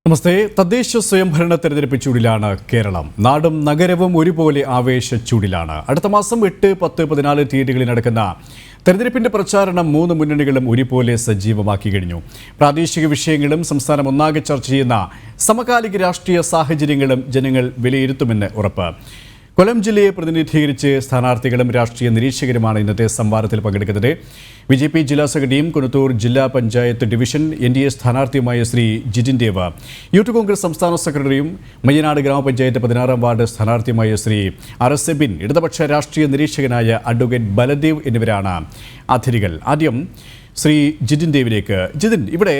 നമസ്തേ. തദ്ദേശ സ്വയംഭരണ തെരഞ്ഞെടുപ്പ് ചൂടിലാണ് കേരളം. നാടും നഗരവും ഒരുപോലെ ആവേശ ചൂടിലാണ്. അടുത്ത മാസം 8, 10, 14 തീയതികളിൽ നടക്കുന്ന തെരഞ്ഞെടുപ്പിന്റെ പ്രചാരണം 3 മുന്നണികളും ഒരുപോലെ സജീവമാക്കി കഴിഞ്ഞു. പ്രാദേശിക വിഷയങ്ങളും സംസ്ഥാനം ഒന്നാകെ ചർച്ച ചെയ്യുന്ന സമകാലിക രാഷ്ട്രീയ സാഹചര്യങ്ങളും ജനങ്ങൾ വിലയിരുത്തുമെന്ന് ഉറപ്പ്. കൊല്ലം ജില്ലയെ പ്രതിനിധീകരിച്ച് സ്ഥാനാർത്ഥികളും രാഷ്ട്രീയ നിരീക്ഷകരുമാണ് ഇന്നത്തെ സംവാദത്തിൽ പങ്കെടുക്കുന്നത്. BJP ജില്ലാ സെക്രട്ടറിയും കുന്നത്തൂർ ജില്ലാ പഞ്ചായത്ത് ഡിവിഷൻ NDA സ്ഥാനാർത്ഥിയുമായ ശ്രീ ജിതിൻ ദേവ്, യൂത്ത് കോൺഗ്രസ് സംസ്ഥാന സെക്രട്ടറിയും മയ്യനാട് ഗ്രാമപഞ്ചായത്ത് 16-ാം വാർഡ് സ്ഥാനാർത്ഥിയുമായ ശ്രീ RS സെബിൻ, ഇടതുപക്ഷ രാഷ്ട്രീയ നിരീക്ഷകനായ അഡ്വക്കേറ്റ് ബലദേവ് എന്നിവരാണ് അതിഥികൾ. ആദ്യം ശ്രീ ജിതിൻ ദേവിലേക്ക്. ജിതിൻ, ഇവിടെ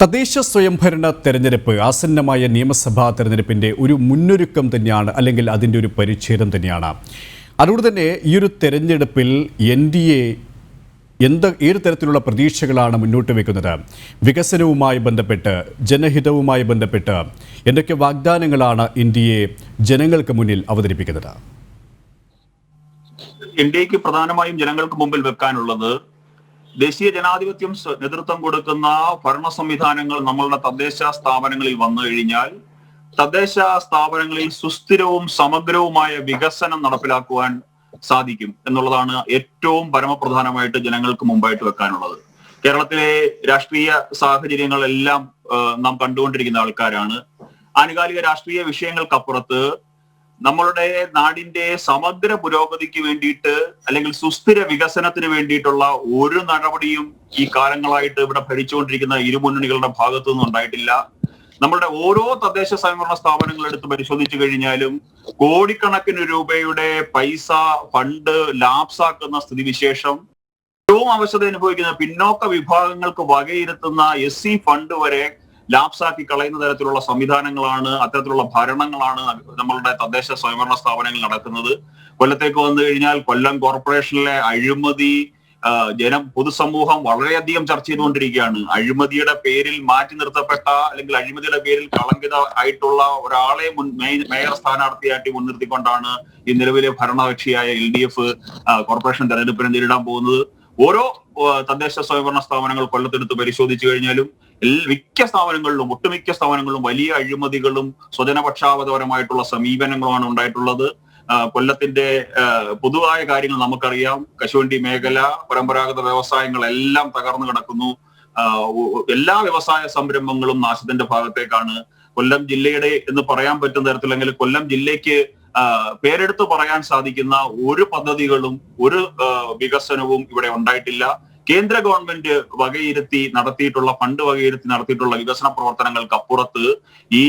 തദ്ദേശ സ്വയംഭരണ തെരഞ്ഞെടുപ്പ് ആസന്നമായ നിയമസഭാ തെരഞ്ഞെടുപ്പിൻ്റെ ഒരു മുന്നൊരുക്കം തന്നെയാണ്, അല്ലെങ്കിൽ അതിൻ്റെ ഒരു പരിച്ഛേദം തന്നെയാണ്. അതുകൊണ്ട് തന്നെ ഈ ഒരു തെരഞ്ഞെടുപ്പിൽ NDA ഏത് തരത്തിലുള്ള പ്രതീക്ഷകളാണ് മുന്നോട്ട് വയ്ക്കുന്നത്? വികസനവുമായി ബന്ധപ്പെട്ട്, ജനഹിതവുമായി ബന്ധപ്പെട്ട് എന്തൊക്കെ വാഗ്ദാനങ്ങളാണ് NDA ജനങ്ങൾക്ക് മുന്നിൽ അവതരിപ്പിക്കുന്നത്? NDAക്ക് പ്രധാനമായും ജനങ്ങൾക്ക് മുമ്പിൽ വെക്കാനുള്ളത്, ദേശീയ ജനാധിപത്യം നേതൃത്വം കൊടുക്കുന്ന ഭരണ സംവിധാനങ്ങൾ നമ്മളുടെ തദ്ദേശ സ്ഥാപനങ്ങളിൽ വന്നു കഴിഞ്ഞാൽ തദ്ദേശ സ്ഥാപനങ്ങളിൽ സുസ്ഥിരവും സമഗ്രവുമായ വികസനം നടപ്പിലാക്കുവാൻ സാധിക്കും എന്നുള്ളതാണ് ഏറ്റവും പരമപ്രധാനമായിട്ട് ജനങ്ങൾക്ക് മുമ്പായിട്ട് വെക്കാനുള്ളത്. കേരളത്തിലെ രാഷ്ട്രീയ സാഹചര്യങ്ങളെല്ലാം നാം കണ്ടുകൊണ്ടിരിക്കുന്ന ആൾക്കാരാണ്. ആനുകാലിക രാഷ്ട്രീയ വിഷയങ്ങൾക്കപ്പുറത്ത് നമ്മളുടെ നാടിന്റെ സമഗ്ര പുരോഗതിക്ക് വേണ്ടിയിട്ട്, അല്ലെങ്കിൽ സുസ്ഥിര വികസനത്തിന് വേണ്ടിയിട്ടുള്ള ഒരു നടപടിയും ഈ കാലങ്ങളായിട്ട് ഇവിടെ ഭരിച്ചുകൊണ്ടിരിക്കുന്ന ഇരുമുന്നണികളുടെ ഭാഗത്തു നിന്നും ഉണ്ടായിട്ടില്ല. നമ്മളുടെ ഓരോ തദ്ദേശ സ്വയംഭരണ സ്ഥാപനങ്ങൾ എടുത്ത് പരിശോധിച്ചു കഴിഞ്ഞാലും കോടിക്കണക്കിന് രൂപയുടെ പൈസ ഫണ്ട് ലാപ്സാക്കുന്ന സ്ഥിതിവിശേഷം, ഏറ്റവും ആവശ്യത അനുഭവിക്കുന്ന പിന്നോക്ക വിഭാഗങ്ങൾക്ക് വകയിരുത്തുന്ന SC ഫണ്ട് വരെ ലാപ്സാക്കി കളയുന്ന തരത്തിലുള്ള സംവിധാനങ്ങളാണ്, അത്തരത്തിലുള്ള ഭരണങ്ങളാണ് നമ്മളുടെ തദ്ദേശ സ്വയംഭരണ സ്ഥാപനങ്ങൾ നടക്കുന്നത്. കൊല്ലത്തേക്ക് വന്നു കഴിഞ്ഞാൽ കൊല്ലം കോർപ്പറേഷനിലെ അഴിമതി പൊതുസമൂഹം വളരെയധികം ചർച്ച ചെയ്തുകൊണ്ടിരിക്കുകയാണ്. അഴിമതിയുടെ പേരിൽ മാറ്റി നിർത്തപ്പെട്ട, അല്ലെങ്കിൽ അഴിമതിയുടെ പേരിൽ കളങ്കിത ആയിട്ടുള്ള ഒരാളെ മേയർ സ്ഥാനാർത്ഥിയായിട്ട് മുൻനിർത്തിക്കൊണ്ടാണ് ഈ നിലവിലെ ഭരണകക്ഷിയായ LDF കോർപ്പറേഷൻ തെരഞ്ഞെടുപ്പിനെ നേരിടാൻ പോകുന്നത്. ഓരോ തദ്ദേശ സ്വയംഭരണ സ്ഥാപനങ്ങൾ കൊല്ലത്തെടുത്ത് പരിശോധിച്ചു കഴിഞ്ഞാലും ഒട്ടുമിക്ക സ്ഥാപനങ്ങളിലും വലിയ അഴിമതികളും സ്വജനപക്ഷാപതപരമായിട്ടുള്ള സമീപനങ്ങളുമാണ് ഉണ്ടായിട്ടുള്ളത്. കൊല്ലത്തിന്റെ പൊതുവായ കാര്യങ്ങൾ നമുക്കറിയാം. കശുവണ്ടി മേഖല, പരമ്പരാഗത വ്യവസായങ്ങളെല്ലാം തകർന്നു കിടക്കുന്നു. എല്ലാ വ്യവസായ സംരംഭങ്ങളും നാശത്തിന്റെ ഭാഗത്തേക്കാണ്. കൊല്ലം ജില്ലയുടെ എന്ന് പറയാൻ പറ്റുന്ന തരത്തിൽ, അല്ലെങ്കിൽ കൊല്ലം ജില്ലയ്ക്ക് പേരെടുത്ത് പറയാൻ സാധിക്കുന്ന ഒരു പദ്ധതികളും ഒരു വികസനവും ഇവിടെ ഉണ്ടായിട്ടില്ല. കേന്ദ്ര ഗവൺമെന്റ് വകയിരുത്തി നടത്തിയിട്ടുള്ള വികസന പ്രവർത്തനങ്ങൾക്ക് അപ്പുറത്ത് ഈ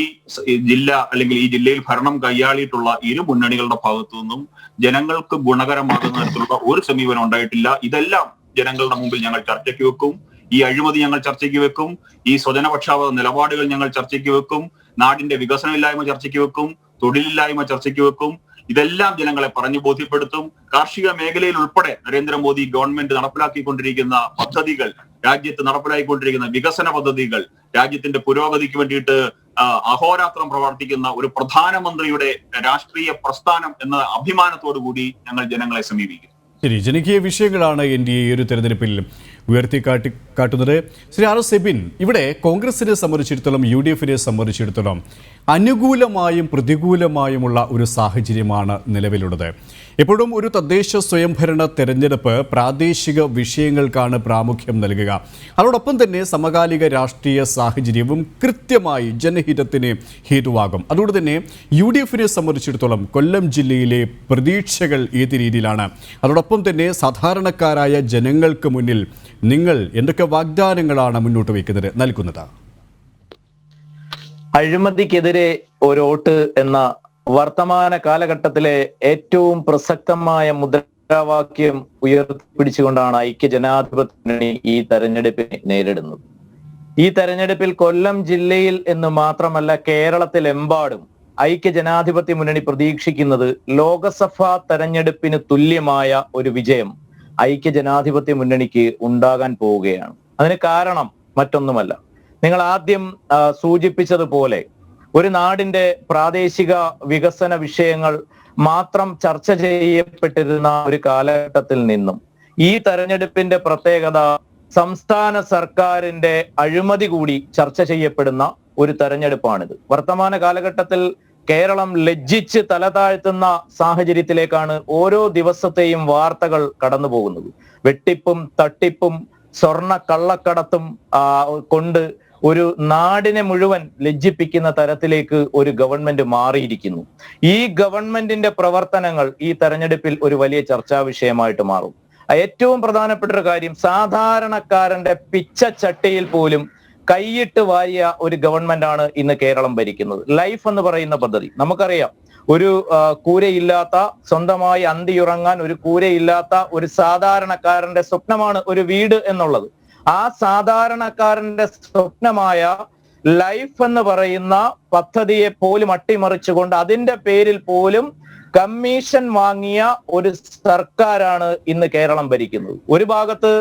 ജില്ല, അല്ലെങ്കിൽ ഈ ജില്ലയിൽ ഭരണം കൈയാളിയിട്ടുള്ള ഇരു മുന്നണികളുടെ ഭാഗത്തു നിന്നും ജനങ്ങൾക്ക് ഗുണകരമാകുന്ന തരത്തിലുള്ള ഒരു സമീപനം ഉണ്ടായിട്ടില്ല. ഇതെല്ലാം ജനങ്ങളുടെ മുമ്പിൽ ഞങ്ങൾ ചർച്ചയ്ക്ക് വെക്കും. ഈ അഴിമതി ഞങ്ങൾ ചർച്ചയ്ക്ക് വെക്കും. ഈ സ്വജനപക്ഷാപത നിലപാടുകൾ ഞങ്ങൾ ചർച്ചയ്ക്ക് വെക്കും. നാടിന്റെ വികസനമില്ലായ്മ ചർച്ചയ്ക്ക് വെക്കും. തൊഴിലില്ലായ്മ ചർച്ചയ്ക്ക് വെക്കും. ഇതെല്ലാം ജനങ്ങളെ പറഞ്ഞു ബോധ്യപ്പെടുത്തും. കാർഷിക മേഖലയിൽ ഉൾപ്പെടെ നരേന്ദ്രമോദി ഗവൺമെന്റ് നടപ്പിലാക്കിക്കൊണ്ടിരിക്കുന്ന പദ്ധതികൾ, രാജ്യത്ത് നടപ്പിലാക്കിക്കൊണ്ടിരിക്കുന്ന വികസന പദ്ധതികൾ, രാജ്യത്തിന്റെ പുരോഗതിക്ക് വേണ്ടിയിട്ട് അഹോരാത്രം പ്രവർത്തിക്കുന്ന ഒരു പ്രധാനമന്ത്രിയുടെ രാഷ്ട്രീയ പ്രസ്ഥാനം എന്ന അഭിമാനത്തോടു കൂടി ഞങ്ങൾ ജനങ്ങളെ സമീപിക്കും. ശരി, ജനകീയ വിഷയങ്ങളാണ് NDA ഒരു തെരഞ്ഞെടുപ്പിൽ ഉയർത്തിക്കാട്ടുന്നത്. ശ്രീ RS സെബിൻ, ഇവിടെ കോൺഗ്രസിനെ സംബന്ധിച്ചിടത്തോളം, UDFനെ സംബന്ധിച്ചിടത്തോളം അനുകൂലമായും പ്രതികൂലമായുമുള്ള ഒരു സാഹചര്യമാണ് നിലവിലുള്ളത്. എപ്പോഴും ഒരു തദ്ദേശ സ്വയംഭരണ തെരഞ്ഞെടുപ്പ് പ്രാദേശിക വിഷയങ്ങൾക്കാണ് പ്രാമുഖ്യം നൽകുക. അതോടൊപ്പം തന്നെ സമകാലിക രാഷ്ട്രീയ സാഹചര്യവും കൃത്യമായി ജനഹിതത്തിന് ഹേതുവാകും. അതുകൊണ്ട് തന്നെ UDFനെ സംബന്ധിച്ചിടത്തോളം കൊല്ലം ജില്ലയിലെ പ്രതീക്ഷകൾ ഏത് രീതിയിലാണ്? അതോടൊപ്പം തന്നെ സാധാരണക്കാരായ ജനങ്ങൾക്ക് മുന്നിൽ നിങ്ങൾ എന്തൊക്കെ വാഗ്ദാനങ്ങളാണ് മുന്നോട്ട് വയ്ക്കുന്നത്, നൽകുന്നത്? അഴിമതിക്കെതിരെ ഒരു വോട്ട് എന്ന വർത്തമാന കാലഘട്ടത്തിലെ ഏറ്റവും പ്രസക്തമായ മുദ്രാവാക്യം ഉയർത്തിപ്പിടിച്ചുകൊണ്ടാണ് ഐക്യജനാധിപത്യ മുന്നണി ഈ തെരഞ്ഞെടുപ്പിനെ നേരിടുന്നത്. ഈ തെരഞ്ഞെടുപ്പിൽ കൊല്ലം ജില്ലയിൽ എന്ന് മാത്രമല്ല, കേരളത്തിലെമ്പാടും ഐക്യജനാധിപത്യ മുന്നണി പ്രതീക്ഷിക്കുന്നത് ലോകസഭാ തെരഞ്ഞെടുപ്പിന് തുല്യമായ ഒരു വിജയം ഐക്യജനാധിപത്യ മുന്നണിക്ക് ഉണ്ടാകാൻ പോവുകയാണ്. അതിന് കാരണം മറ്റൊന്നുമല്ല, നിങ്ങൾ ആദ്യം സൂചിപ്പിച്ചതുപോലെ ഒരു നാടിന്റെ പ്രാദേശിക വികസന വിഷയങ്ങൾ മാത്രം ചർച്ച ചെയ്യപ്പെട്ടിരുന്ന ഒരു കാലഘട്ടത്തിൽ നിന്നും ഈ തെരഞ്ഞെടുപ്പിന്റെ പ്രത്യേകത സംസ്ഥാന സർക്കാരിന്റെ അഴിമതി കൂടി ചർച്ച ചെയ്യപ്പെടുന്ന ഒരു തെരഞ്ഞെടുപ്പാണിത്. വർത്തമാന കാലഘട്ടത്തിൽ കേരളം ലജ്ജിച്ച് തല താഴ്ത്തുന്ന സാഹചര്യത്തിലേക്കാണ് ഓരോ ദിവസത്തെയും വാർത്തകൾ കടന്നു പോകുന്നത്. വെട്ടിപ്പും തട്ടിപ്പും സ്വർണ്ണ കള്ളക്കടത്തും കൊണ്ട് ഒരു നാടിനെ മുഴുവൻ ലജ്ജിപ്പിക്കുന്ന തരത്തിലേക്ക് ഒരു ഗവൺമെന്റ് മാറിയിരിക്കുന്നു. ഈ ഗവൺമെന്റിന്റെ പ്രവർത്തനങ്ങൾ ഈ തെരഞ്ഞെടുപ്പിൽ ഒരു വലിയ ചർച്ചാ വിഷയമായിട്ട് മാറും. ഏറ്റവും പ്രധാനപ്പെട്ട ഒരു കാര്യം, സാധാരണക്കാരന്റെ പിച്ചച്ചട്ടിയിൽ പോലും കൈയിട്ട് വാരിയ ഒരു ഗവൺമെന്റാണ് ഇന്ന് കേരളം ഭരിക്കുന്നത്. ലൈഫ് എന്ന് പറയുന്ന പദ്ധതി നമുക്കറിയാം. ഒരു കൂരയില്ലാത്ത, സ്വന്തമായി അന്തിയുറങ്ങാൻ ഒരു കൂരയില്ലാത്ത ഒരു സാധാരണക്കാരന്റെ സ്വപ്നമാണ് ഒരു വീട് എന്നുള്ളത്. ആ സാധാരണക്കാരന്റെ സ്വപ്നമായ ലൈഫ് എന്ന് പറയുന്ന പദ്ധതിയെ പോലും അട്ടിമറിച്ചുകൊണ്ട് അതിന്റെ പേരിൽ പോലും കമ്മീഷൻ വാങ്ങിയ ഒരു സർക്കാരാണ് ഇന്ന് കേരളം ഭരിക്കുന്നത്. ഒരു ഭാഗത്ത്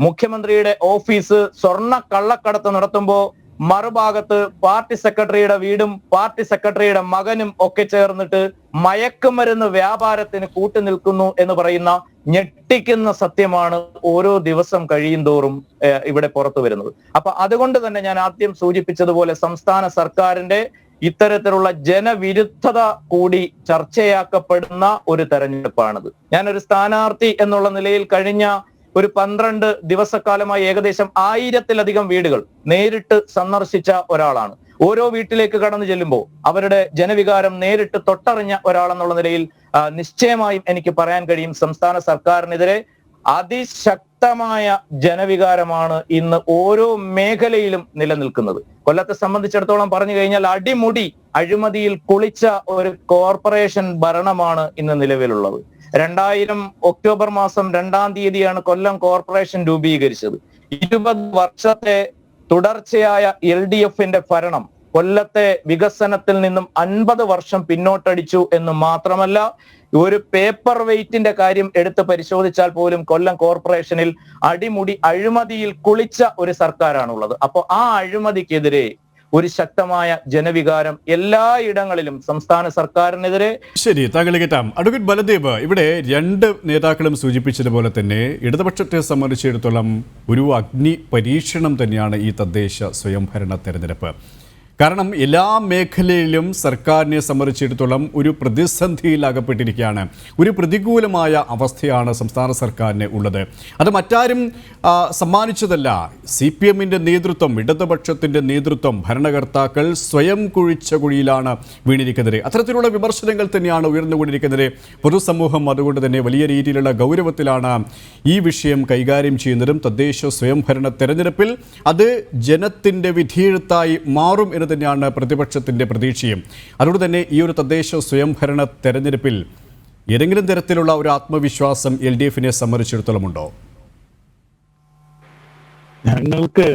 മുഖ്യമന്ത്രിയുടെ ഓഫീസ് സ്വർണ്ണ കള്ളക്കടത്ത് നടത്തുമ്പോൾ മറുഭാഗത്ത് പാർട്ടി സെക്രട്ടറിയുടെ വീടും പാർട്ടി സെക്രട്ടറിയുടെ മകനും ഒക്കെ ചേർന്നിട്ട് മയക്കുമരുന്ന് വ്യാപാരത്തിന് കൂട്ടുനിൽക്കുന്നു എന്ന് പറയുന്ന ഞെട്ടിക്കുന്ന സത്യമാണ് ഓരോ ദിവസം കഴിയും തോറും ഇവിടെ പുറത്തു വരുന്നത്. അപ്പൊ അതുകൊണ്ട് തന്നെ ഞാൻ ആദ്യം സൂചിപ്പിച്ചതുപോലെ സംസ്ഥാന സർക്കാരിന്റെ ഇത്തരത്തിലുള്ള ജനവിരുദ്ധത കൂടി ചർച്ചയാക്കപ്പെടുന്ന ഒരു തെരഞ്ഞെടുപ്പാണിത്. ഞാനൊരു സ്ഥാനാർത്ഥി എന്നുള്ള നിലയിൽ കഴിഞ്ഞ ഒരു 12 ദിവസക്കാലമായി ഏകദേശം 1000-ലധികം വീടുകൾ നേരിട്ട് സന്ദർശിച്ച ഒരാളാണ്. ഓരോ വീട്ടിലേക്ക് കടന്നു ചെല്ലുമ്പോൾ അവരുടെ ജനവികാരം നേരിട്ട് തൊട്ടറിഞ്ഞ ഒരാളെന്നുള്ള നിലയിൽ നിശ്ചയമായും എനിക്ക് പറയാൻ കഴിയും, സംസ്ഥാന സർക്കാരിനെതിരെ അതിശക്തമായ ജനവികാരമാണ് ഇന്ന് ഓരോ മേഖലയിലും നിലനിൽക്കുന്നത്. കൊല്ലത്തെ സംബന്ധിച്ചിടത്തോളം പറഞ്ഞു കഴിഞ്ഞാൽ അടിമുടി അഴിമതിയിൽ കുളിച്ച ഒരു കോർപ്പറേഷൻ ഭരണമാണ് ഇന്ന് നിലവിലുള്ളത്. 2000 ഒക്ടോബർ മാസം 2-ാം തീയതിയാണ് കൊല്ലം കോർപ്പറേഷൻ രൂപീകരിച്ചത്. 20 വർഷത്തെ തുടർച്ചയായ LDFന്റെ ഭരണം കൊല്ലത്തെ വികസനത്തിൽ നിന്നും 50 വർഷം പിന്നോട്ടടിച്ചു എന്ന് മാത്രമല്ല, ഒരു പേപ്പർ വെയിറ്റിന്റെ കാര്യം എടുത്ത് പരിശോധിച്ചാൽ പോലും കൊല്ലം കോർപ്പറേഷനിൽ അടിമുടി അഴിമതിയിൽ കുളിച്ച ഒരു സർക്കാരാണുള്ളത്. അപ്പോൾ ആ അഴിമതിക്കെതിരെ ഒരു ശക്തമായ ജനവികാരം എല്ലായിടങ്ങളിലും സംസ്ഥാന സർക്കാരിനെതിരെ. ശരി, താങ്കൾ കേട്ടാം. അഡ്വക്കേറ്റ് ബലദേവ്, ഇവിടെ 2 നേതാക്കളും സൂചിപ്പിച്ചതുപോലെ തന്നെ ഇടതുപക്ഷത്തെ സംബന്ധിച്ചിടത്തോളം ഒരു അഗ്നി പരീക്ഷണം തന്നെയാണ് ഈ തദ്ദേശ സ്വയംഭരണ തെരഞ്ഞെടുപ്പ്. കാരണം എല്ലാ മേഖലയിലും സർക്കാരിനെ സംബന്ധിച്ചിടത്തോളം ഒരു പ്രതിസന്ധിയിൽ അകപ്പെട്ടിരിക്കുകയാണ്. ഒരു പ്രതികൂലമായ അവസ്ഥയാണ് സംസ്ഥാന സർക്കാരിന് ഉള്ളത്. അത് മറ്റാരും സമ്മാനിച്ചതല്ല. CPMന്റെ നേതൃത്വം, ഇടതുപക്ഷത്തിൻ്റെ നേതൃത്വം, ഭരണകർത്താക്കൾ സ്വയം കുഴിച്ച കുഴിയിലാണ് വീണിരിക്കുന്നത്. അത്തരത്തിലുള്ള വിമർശനങ്ങൾ തന്നെയാണ് ഉയർന്നുകൊണ്ടിരിക്കുന്നത്. പൊതുസമൂഹം അതുകൊണ്ട് തന്നെ വലിയ രീതിയിലുള്ള ഗൗരവത്തിലാണ് ഈ വിഷയം കൈകാര്യം ചെയ്യുന്നതും. തദ്ദേശ സ്വയംഭരണ തെരഞ്ഞെടുപ്പിൽ അത് ജനത്തിൻ്റെ വിധിയെഴുത്തായി മാറും എന്ന് തന്നെയാണ് പ്രതിപക്ഷത്തിൻ്റെ പ്രതീക്ഷയും. അതുകൊണ്ട് തന്നെ ഈ ഒരു തദ്ദേശ സ്വയംഭരണ തെരഞ്ഞെടുപ്പിൽ ഏതെങ്കിലും തരത്തിലുള്ള ഒരു ആത്മവിശ്വാസം LDFനെ സംബന്ധിച്ചിടത്തോളം ഉണ്ടോ? ഞങ്ങൾക്ക്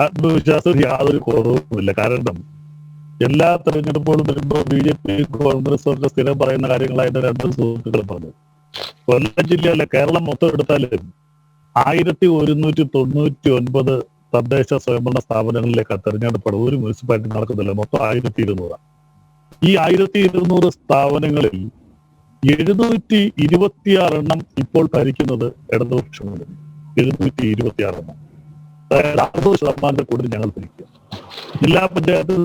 ആത്മവിശ്വാസം യാതൊരു കുറവുമില്ല. കാരണം എല്ലാ തെരഞ്ഞെടുപ്പുകളും വരുമ്പോൾ BJP കോൺഗ്രസ് ഒക്കെ സ്ഥിരം പറയുന്ന കാര്യങ്ങളായിട്ട് 2 സുഹൃത്തുക്കൾ പറഞ്ഞു. കൊല്ലം ജില്ലയിലെ കേരളം മൊത്തം എടുത്താലും 1199 തദ്ദേശ സ്വയംഭരണ സ്ഥാപനങ്ങളിലേക്കാണ് തെരഞ്ഞെടുപ്പ്. ഒരു മുനിസിപ്പാലിറ്റി നടക്കുന്നില്ല, മൊത്തം 1200. ഈ 1200 സ്ഥാപനങ്ങളിൽ 726 എണ്ണം ഇപ്പോൾ ഭരിക്കുന്നത് ഇടതുപക്ഷമാണ്. 726 എണ്ണം, അതായത് 60% കൂടുതൽ ഞങ്ങൾ ഭരിക്കുക. ജില്ലാ പഞ്ചായത്തിൽ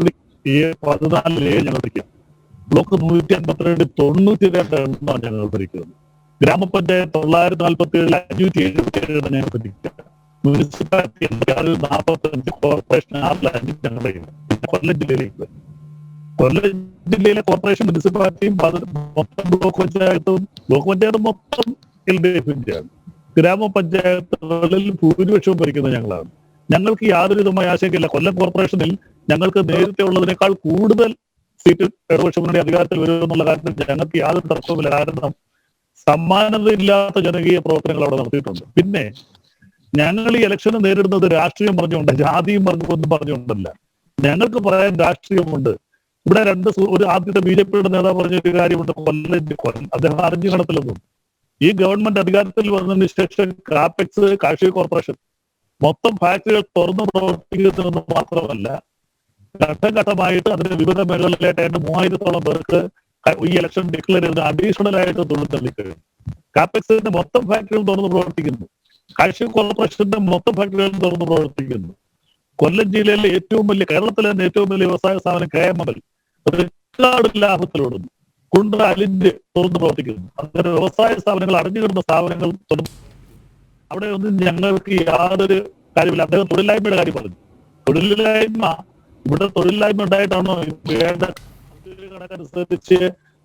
14 ഞങ്ങൾ ഭരിക്കുക. ബ്ലോക്ക് 152 92 എണ്ണം ഞങ്ങൾ ഭരിക്കുന്നത്. ഗ്രാമപഞ്ചായത്ത് 947 577 എണ്ണം ഞങ്ങൾ ഭരിക്കുക. മുനിസിപ്പാലിറ്റി 45 കോർപ്പറേഷൻ 6 ഞങ്ങളുടെ കൊല്ലം ജില്ലയിലേക്ക്. കൊല്ലം ജില്ലയിലെ കോർപ്പറേഷൻ മുനിസിപ്പാലിറ്റിയും മൊത്തം ബ്ലോക്ക് പഞ്ചായത്തും മൊത്തം LDFന്റെയാണ്. ഗ്രാമപഞ്ചായത്തുകളിൽ ഭൂരിപക്ഷവും ഭരിക്കുന്നത് ഞങ്ങളാണ്. ഞങ്ങൾക്ക് യാതൊരു വിധമായ ആശങ്കയില്ല. കൊല്ലം കോർപ്പറേഷനിൽ ഞങ്ങൾക്ക് നേരത്തെ ഉള്ളതിനേക്കാൾ കൂടുതൽ സീറ്റ് ഇടതുപക്ഷ മുന്നണി അധികാരത്തിൽ വരുമെന്നുള്ള കാര്യത്തിൽ ഞങ്ങൾക്ക് യാതൊരു തർക്കവുമില്ല. കാരണം സമാനതയില്ലാത്ത ജനകീയ പ്രവർത്തനങ്ങൾ അവിടെ നടത്തിയിട്ടുണ്ട്. പിന്നെ ഞങ്ങൾ ഈ ഇലക്ഷന് നേരിടുന്നത് രാഷ്ട്രീയം പറഞ്ഞുകൊണ്ട്, ജാതിയും ഒന്നും പറഞ്ഞുകൊണ്ടല്ല. ഞങ്ങൾക്ക് പറയാൻ രാഷ്ട്രീയമുണ്ട്. ഇവിടെ ഒരു ആദ്യത്തെ BJPയുടെ നേതാവ് പറഞ്ഞൊരു കാര്യമുണ്ട്. അദ്ദേഹം അറിഞ്ഞു കാണത്തില്ലെന്നും. ഈ ഗവൺമെന്റ് അധികാരത്തിൽ വന്നതിന് ശേഷം കാപെക്സ്, കാർഷിക കോർപ്പറേഷൻ മൊത്തം ഫാക്ടറികൾ തുറന്നു പ്രവർത്തിക്കുന്നതെന്ന് മാത്രമല്ല, ഘട്ടഘട്ടമായിട്ട് അതിന് വിവിധ മേഖലകളിലായിട്ട് 3000-ഓളം പേർക്ക് ഈ ഇലക്ഷൻ ഡിക്ലെയർ ചെയ്ത് അഡീഷണൽ ആയിട്ട് തൊഴിൽ തള്ളിക്കഴിഞ്ഞു. കാപെക്സിന്റെ മൊത്തം ഫാക്ടറികൾ തുറന്നു പ്രവർത്തിക്കുന്നു. കാർഷിക കോർപ്പറേഷന്റെ മൊത്തം ഫാക്ടറികളും തുറന്നു പ്രവർത്തിക്കുന്നു. കൊല്ലം ജില്ലയിലെ ഏറ്റവും വലിയ, കേരളത്തിലെ തന്നെ ഏറ്റവും വലിയ വ്യവസായ സ്ഥാപനം KML റെക്കോർഡ് ലാഭത്തിലോടുന്നു. കുണ്ട്ര അലിഞ്ച് തുറന്ന് പ്രവർത്തിക്കുന്നു. അങ്ങനെ വ്യവസായ സ്ഥാപനങ്ങൾ, അടഞ്ഞുകിടന്ന സ്ഥാപനങ്ങൾ അവിടെ ഒന്നും ഞങ്ങൾക്ക് യാതൊരു കാര്യമില്ല. അദ്ദേഹം തൊഴിലില്ലായ്മയുടെ കാര്യം പറഞ്ഞു. തൊഴിലില്ലായ്മ, ഇവിടെ തൊഴിലില്ലായ്മ ഉണ്ടായിട്ടാണോ വേണ്ട കണക്കനുസരിച്ച്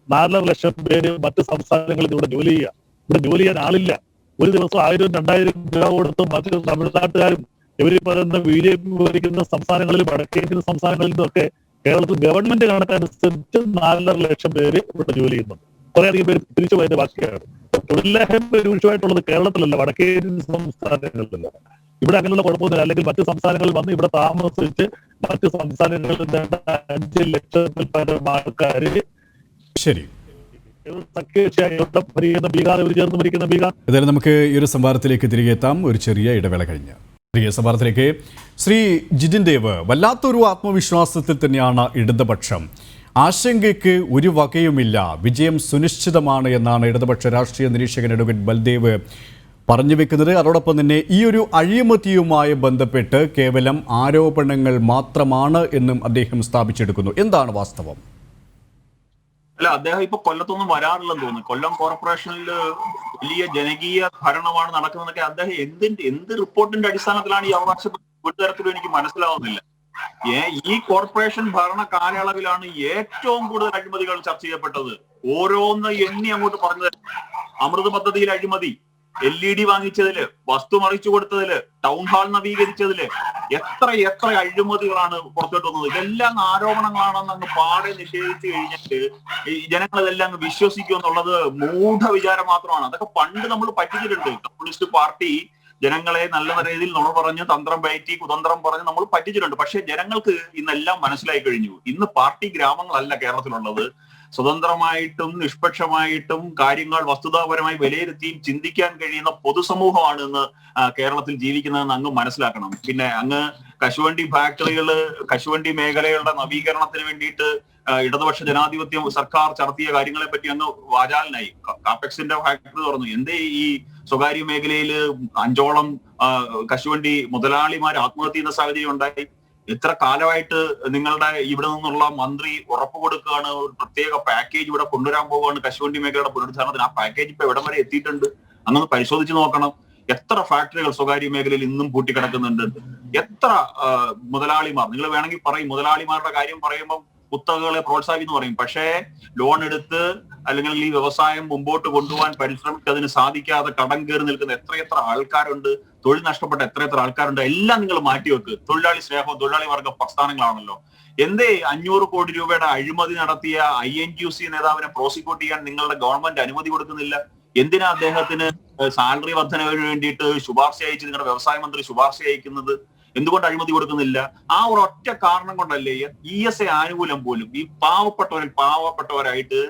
4.5 ലക്ഷം പേര് മറ്റ് സംസ്ഥാനങ്ങളിൽ ഇവിടെ ജോലി ചെയ്യുക? ഇവിടെ ജോലി ചെയ്യാൻ ആളില്ല. ഒരു ദിവസം 1000-2000 രൂപ കൊടുത്ത് മറ്റ് തമിഴ്നാട്ടുകാരും ഇവര് പറയുന്ന BJP ഭരിക്കുന്ന സംസ്ഥാനങ്ങളിലും വടക്കേന്ത്യൻ സംസ്ഥാനങ്ങളിൽ നിന്നൊക്കെ കേരളത്തിൽ ഗവൺമെന്റ് കണക്കനുസരിച്ച് 4.5 ലക്ഷം പേര് ഇവിടെ ജോലി ചെയ്യുന്നുണ്ട്. കുറേയധികം പേര് തിരിച്ചു പോയതിന്റെ ബാക്കിയാണ്. തൊഴിലില്ലായ്മ രൂക്ഷമായിട്ടുള്ളത് കേരളത്തിലല്ല, വടക്കേന്ത്യൻ സംസ്ഥാനങ്ങളിലല്ല. ഇവിടെ അങ്ങനെയുള്ള കുഴപ്പമൊന്നുമില്ല. അല്ലെങ്കിൽ മറ്റ് സംസ്ഥാനങ്ങളിൽ വന്ന് ഇവിടെ താമസിച്ച് മറ്റ് സംസ്ഥാനങ്ങളിൽ 5 ലക്ഷത്തിൽ പരം ആൾക്കാര് ശരി സഖ്യകക്ഷിയായി ഭരിക്കുന്ന ബീഹാർ, ഇവർ ചേർന്ന് ഭരിക്കുന്ന ബീഹാർ. ഏതായാലും നമുക്ക് ഈ ഒരു സംവാദത്തിലേക്ക് തിരികെ എത്താം, ഒരു ചെറിയ ഇടവേള കഴിഞ്ഞ്. തിരികെ സംവാദത്തിലേക്ക്. ശ്രീ ജിതിൻ ദേവ്, വല്ലാത്തൊരു ആത്മവിശ്വാസത്തിൽ തന്നെയാണ് ഇടതുപക്ഷം. ആശങ്കയ്ക്ക് ഒരു വകയുമില്ല, വിജയം സുനിശ്ചിതമാണ് എന്നാണ് ഇടതുപക്ഷ രാഷ്ട്രീയ നിരീക്ഷകൻ അഡ്വക്കേറ്റ് ബൽദേവ് പറഞ്ഞു വെക്കുന്നത്. അതോടൊപ്പം തന്നെ ഈ ഒരു അഴിമതിയുമായി ബന്ധപ്പെട്ട് കേവലം ആരോപണങ്ങൾ മാത്രമാണ് എന്നും അദ്ദേഹം സ്ഥാപിച്ചെടുക്കുന്നു. എന്താണ് വാസ്തവം? അല്ല, അദ്ദേഹം ഇപ്പൊ കൊല്ലത്തൊന്നും വരാറില്ലെന്ന് തോന്നുന്നു. കൊല്ലം കോർപ്പറേഷനിൽ വലിയ ജനകീയ ഭരണമാണ് നടക്കുന്നതൊക്കെ അദ്ദേഹം എന്ത് റിപ്പോർട്ടിന്റെ അടിസ്ഥാനത്തിലാണ് ഈ അവകാശപ്പെട്ടത്? ഒരു തരത്തിലും എനിക്ക് മനസ്സിലാവുന്നില്ല. ഈ കോർപ്പറേഷൻ ഭരണ കാലയളവിലാണ് ഏറ്റവും കൂടുതൽ അഴിമതികൾ ചർച്ച ചെയ്യപ്പെട്ടത്. ഓരോന്ന് എണ്ണി അങ്ങോട്ട് പറഞ്ഞത്. അമൃത് പദ്ധതിയിൽ അഴിമതി, LED വാങ്ങിച്ചതില്, വസ്തു മറിച്ചു കൊടുത്തതില്, ടൗൺ ഹാൾ നവീകരിച്ചതില് എത്ര അഴിമതികളാണ് പുറത്തോട്ട് വന്നത്. ഇതെല്ലാം ആരോപണങ്ങളാണെന്ന് അങ്ങ് പാടെ നിഷേധിച്ചു കഴിഞ്ഞിട്ട് ഈ ജനങ്ങൾ ഇതെല്ലാം അങ്ങ് വിശ്വസിക്കും എന്നുള്ളത് മൂഢ വിചാരം മാത്രമാണ്. അതൊക്കെ പണ്ട് നമ്മൾ പറ്റിച്ചിട്ടുണ്ട്. കമ്മ്യൂണിസ്റ്റ് പാർട്ടി ജനങ്ങളെ നല്ല രീതിയിൽ നുണ പറഞ്ഞ് തന്ത്രം പയറ്റി കുതന്ത്രം പറഞ്ഞ് നമ്മൾ പറ്റിച്ചിട്ടുണ്ട്. പക്ഷെ ജനങ്ങൾക്ക് ഇന്നെല്ലാം മനസ്സിലായി കഴിഞ്ഞു. ഇന്ന് പാർട്ടി ഗ്രാമങ്ങളല്ല കേരളത്തിലുള്ളത്. സ്വതന്ത്രമായിട്ടും നിഷ്പക്ഷമായിട്ടും കാര്യങ്ങൾ വസ്തുതാപരമായി വിലയിരുത്തിയും ചിന്തിക്കാൻ കഴിയുന്ന പൊതുസമൂഹമാണ് ഇന്ന് കേരളത്തിൽ ജീവിക്കുന്നതെന്ന് അങ്ങ് മനസ്സിലാക്കണം. പിന്നെ അങ്ങ് കശുവണ്ടി ഫാക്ടറികള്, കശുവണ്ടി മേഖലകളുടെ നവീകരണത്തിന് വേണ്ടിയിട്ട് ഇടതുപക്ഷ ജനാധിപത്യം സർക്കാർ ചർത്തിയ കാര്യങ്ങളെ പറ്റി അങ്ങ് വാചാലനായി. കാപ്പെക്സിന്റെ ഫാക്ടറി തുറന്നു. എന്തേ ഈ സ്വകാര്യ മേഖലയിൽ 5ഓളം കശുവണ്ടി മുതലാളിമാർ ആത്മഹത്യ ചെയ്യുന്ന സാഹചര്യം ഉണ്ടായി? എത്ര കാലമായിട്ട് നിങ്ങളുടെ ഇവിടെ നിന്നുള്ള മന്ത്രി ഉറപ്പ് കൊടുക്കുകയാണ് ഒരു പ്രത്യേക പാക്കേജ് ഇവിടെ കൊണ്ടുവരാൻ പോവുകയാണ് കശുവണ്ടി മേഖലയുടെ പുനരുദ്ധാരണത്തിന്? ആ പാക്കേജ് ഇപ്പൊ എവിടം വരെ എത്തിയിട്ടുണ്ട്? അങ്ങനെ പരിശോധിച്ച് നോക്കണം. എത്ര ഫാക്ടറികൾ സ്വകാര്യ മേഖലയിൽ ഇന്നും പൂട്ടിക്കിടക്കുന്നുണ്ട്? എത്ര മുതലാളിമാർ, നിങ്ങൾ വേണമെങ്കിൽ പറയും, മുതലാളിമാരുടെ കാര്യം പറയുമ്പോൾ കുത്തകകളെ പ്രോത്സാഹിക്കുന്നു പറയും. പക്ഷേ ലോൺ എടുത്ത് അല്ലെങ്കിൽ ഈ വ്യവസായം മുമ്പോട്ട് കൊണ്ടുപോകാൻ പരിശ്രമിച്ചതിന് സാധിക്കാതെ കടം കയറി നിൽക്കുന്ന എത്രയെത്ര ആൾക്കാരുണ്ട്? തൊഴിൽ നഷ്ടപ്പെട്ട എത്രയെത്ര ആൾക്കാരുണ്ട്? എല്ലാം നിങ്ങൾ മാറ്റിവെക്ക്. തൊഴിലാളി സ്നേഹവും തൊഴിലാളി വർഗ പ്രസ്ഥാനങ്ങളാണല്ലോ. എന്തേ 500 കോടി രൂപയുടെ അഴിമതി നടത്തിയ INTUC നേതാവിനെ പ്രോസിക്യൂട്ട് ചെയ്യാൻ നിങ്ങളുടെ ഗവൺമെന്റ് അനുമതി കൊടുക്കുന്നില്ല? എന്തിനാ അദ്ദേഹത്തിന് സാലറി വർധനവിന് വേണ്ടിയിട്ട് ശുപാർശ അയച്ച് നിങ്ങളുടെ വ്യവസായ മന്ത്രി ശുപാർശ അയക്കുന്നത്? എന്തുകൊണ്ട് അഴിമതി കൊടുക്കുന്നില്ല? ആ ഒരു ഒറ്റ കാരണം കൊണ്ടല്ലേ ESA ആനുകൂല്യം പോലും ഈ പാവപ്പെട്ടവരായിട്ട്